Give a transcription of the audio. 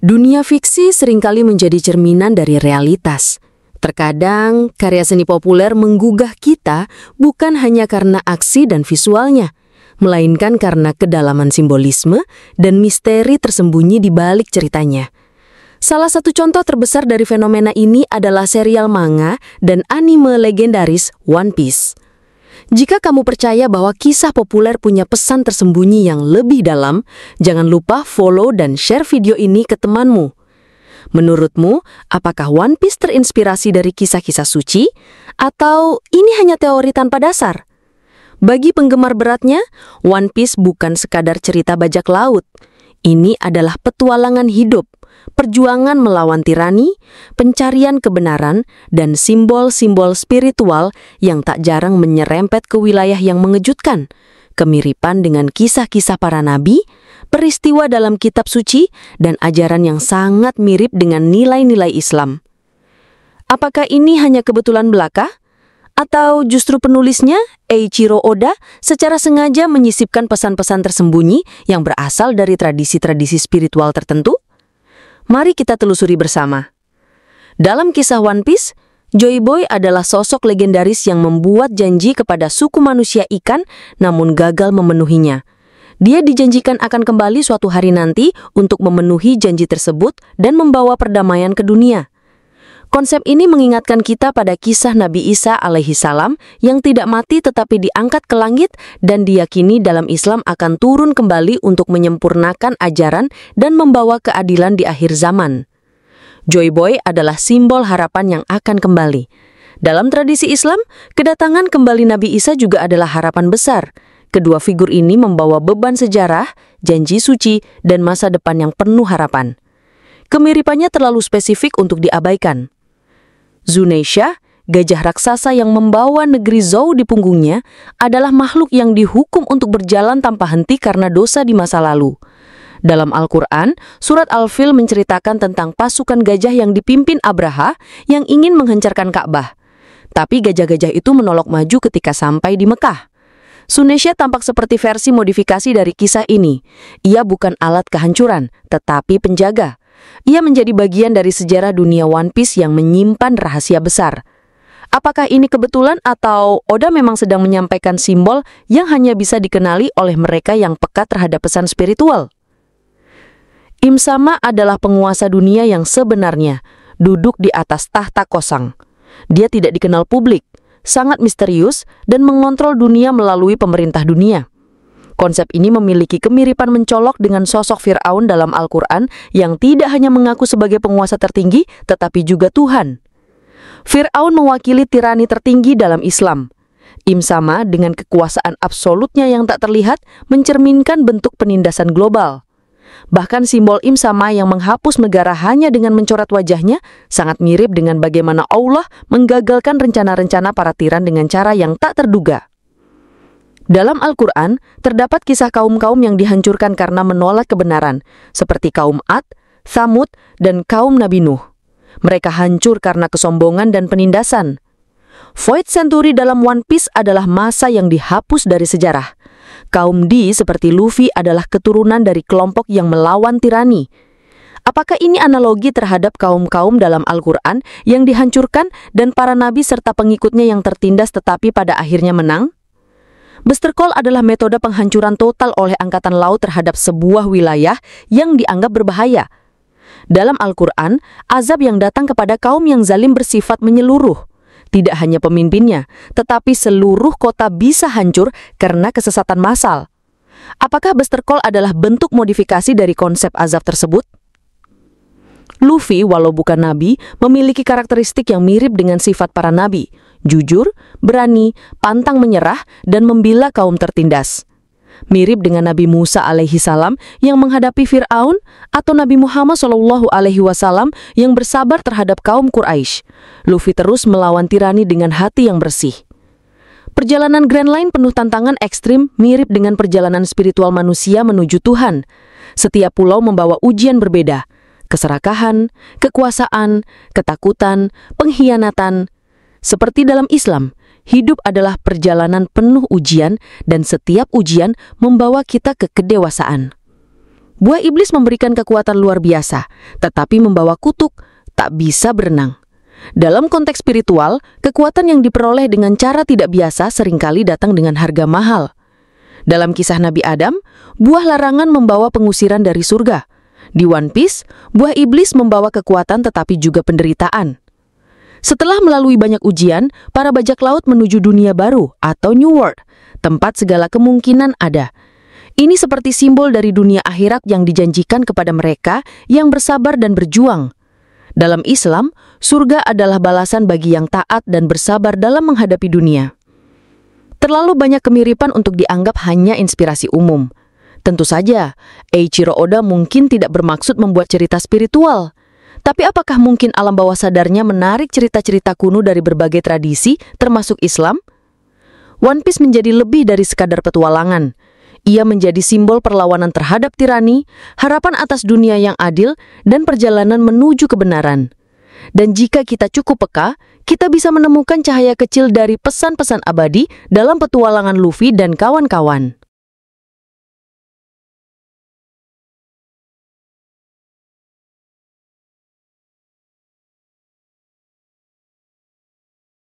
Dunia fiksi seringkali menjadi cerminan dari realitas. Terkadang, karya seni populer menggugah kita bukan hanya karena aksi dan visualnya, melainkan karena kedalaman simbolisme dan misteri tersembunyi di balik ceritanya. Salah satu contoh terbesar dari fenomena ini adalah serial manga dan anime legendaris One Piece. Jika kamu percaya bahwa kisah populer punya pesan tersembunyi yang lebih dalam, jangan lupa follow dan share video ini ke temanmu. Menurutmu, apakah One Piece terinspirasi dari kisah-kisah suci? Atau ini hanya teori tanpa dasar? Bagi penggemar beratnya, One Piece bukan sekadar cerita bajak laut. Ini adalah petualangan hidup, perjuangan melawan tirani, pencarian kebenaran, dan simbol-simbol spiritual yang tak jarang menyerempet ke wilayah yang mengejutkan, kemiripan dengan kisah-kisah para nabi, peristiwa dalam kitab suci, dan ajaran yang sangat mirip dengan nilai-nilai Islam. Apakah ini hanya kebetulan belaka? Atau justru penulisnya, Eiichiro Oda, secara sengaja menyisipkan pesan-pesan tersembunyi yang berasal dari tradisi-tradisi spiritual tertentu? Mari kita telusuri bersama. Dalam kisah One Piece, Joy Boy adalah sosok legendaris yang membuat janji kepada suku manusia ikan namun gagal memenuhinya. Dia dijanjikan akan kembali suatu hari nanti untuk memenuhi janji tersebut dan membawa perdamaian ke dunia. Konsep ini mengingatkan kita pada kisah Nabi Isa alaihi salam yang tidak mati tetapi diangkat ke langit dan diyakini dalam Islam akan turun kembali untuk menyempurnakan ajaran dan membawa keadilan di akhir zaman. Joy Boy adalah simbol harapan yang akan kembali. Dalam tradisi Islam, kedatangan kembali Nabi Isa juga adalah harapan besar. Kedua figur ini membawa beban sejarah, janji suci, dan masa depan yang penuh harapan. Kemiripannya terlalu spesifik untuk diabaikan. Zuneisha, gajah raksasa yang membawa negeri Zou di punggungnya, adalah makhluk yang dihukum untuk berjalan tanpa henti karena dosa di masa lalu. Dalam Al-Quran, surat Al-Fil menceritakan tentang pasukan gajah yang dipimpin Abraha yang ingin menghancarkan Ka'bah. Tapi gajah-gajah itu menolak maju ketika sampai di Mekah. Zuneisha tampak seperti versi modifikasi dari kisah ini. Ia bukan alat kehancuran, tetapi penjaga. Ia menjadi bagian dari sejarah dunia One Piece yang menyimpan rahasia besar. Apakah ini kebetulan atau Oda memang sedang menyampaikan simbol yang hanya bisa dikenali oleh mereka yang peka terhadap pesan spiritual? Im Sama adalah penguasa dunia yang sebenarnya, duduk di atas tahta kosong. Dia tidak dikenal publik, sangat misterius, dan mengontrol dunia melalui pemerintah dunia. Konsep ini memiliki kemiripan mencolok dengan sosok Fir'aun dalam Al-Quran yang tidak hanya mengaku sebagai penguasa tertinggi, tetapi juga Tuhan. Fir'aun mewakili tirani tertinggi dalam Islam. Im Sama dengan kekuasaan absolutnya yang tak terlihat mencerminkan bentuk penindasan global. Bahkan simbol Im Sama yang menghapus negara hanya dengan mencoret wajahnya sangat mirip dengan bagaimana Allah menggagalkan rencana-rencana para tiran dengan cara yang tak terduga. Dalam Al-Quran, terdapat kisah kaum-kaum yang dihancurkan karena menolak kebenaran, seperti kaum Ad, Tsamud, dan kaum Nabi Nuh. Mereka hancur karena kesombongan dan penindasan. Void Century dalam One Piece adalah masa yang dihapus dari sejarah. Kaum D seperti Luffy adalah keturunan dari kelompok yang melawan tirani. Apakah ini analogi terhadap kaum-kaum dalam Al-Quran yang dihancurkan dan para nabi serta pengikutnya yang tertindas tetapi pada akhirnya menang? Buster Call adalah metode penghancuran total oleh Angkatan Laut terhadap sebuah wilayah yang dianggap berbahaya. Dalam Al-Quran, azab yang datang kepada kaum yang zalim bersifat menyeluruh. Tidak hanya pemimpinnya, tetapi seluruh kota bisa hancur karena kesesatan massal. Apakah Buster Call adalah bentuk modifikasi dari konsep azab tersebut? Luffy, walau bukan nabi, memiliki karakteristik yang mirip dengan sifat para nabi. Jujur, berani, pantang menyerah, dan membela kaum tertindas. Mirip dengan Nabi Musa alaihi salam yang menghadapi Fir'aun atau Nabi Muhammad sallallahu alaihi wasallam yang bersabar terhadap kaum Quraisy. Luffy terus melawan tirani dengan hati yang bersih. Perjalanan Grand Line penuh tantangan ekstrim mirip dengan perjalanan spiritual manusia menuju Tuhan. Setiap pulau membawa ujian berbeda. Keserakahan, kekuasaan, ketakutan, pengkhianatan. Seperti dalam Islam, hidup adalah perjalanan penuh ujian dan setiap ujian membawa kita ke kedewasaan. Buah iblis memberikan kekuatan luar biasa, tetapi membawa kutuk, tak bisa berenang. Dalam konteks spiritual, kekuatan yang diperoleh dengan cara tidak biasa seringkali datang dengan harga mahal. Dalam kisah Nabi Adam, buah larangan membawa pengusiran dari surga. Di One Piece, buah iblis membawa kekuatan tetapi juga penderitaan. Setelah melalui banyak ujian, para bajak laut menuju dunia baru atau New World, tempat segala kemungkinan ada. Ini seperti simbol dari dunia akhirat yang dijanjikan kepada mereka yang bersabar dan berjuang. Dalam Islam, surga adalah balasan bagi yang taat dan bersabar dalam menghadapi dunia. Terlalu banyak kemiripan untuk dianggap hanya inspirasi umum. Tentu saja, Eiichiro Oda mungkin tidak bermaksud membuat cerita spiritual. Tapi apakah mungkin alam bawah sadarnya menarik cerita-cerita kuno dari berbagai tradisi, termasuk Islam? One Piece menjadi lebih dari sekadar petualangan. Ia menjadi simbol perlawanan terhadap tirani, harapan atas dunia yang adil, dan perjalanan menuju kebenaran. Dan jika kita cukup peka, kita bisa menemukan cahaya kecil dari pesan-pesan abadi dalam petualangan Luffy dan kawan-kawan.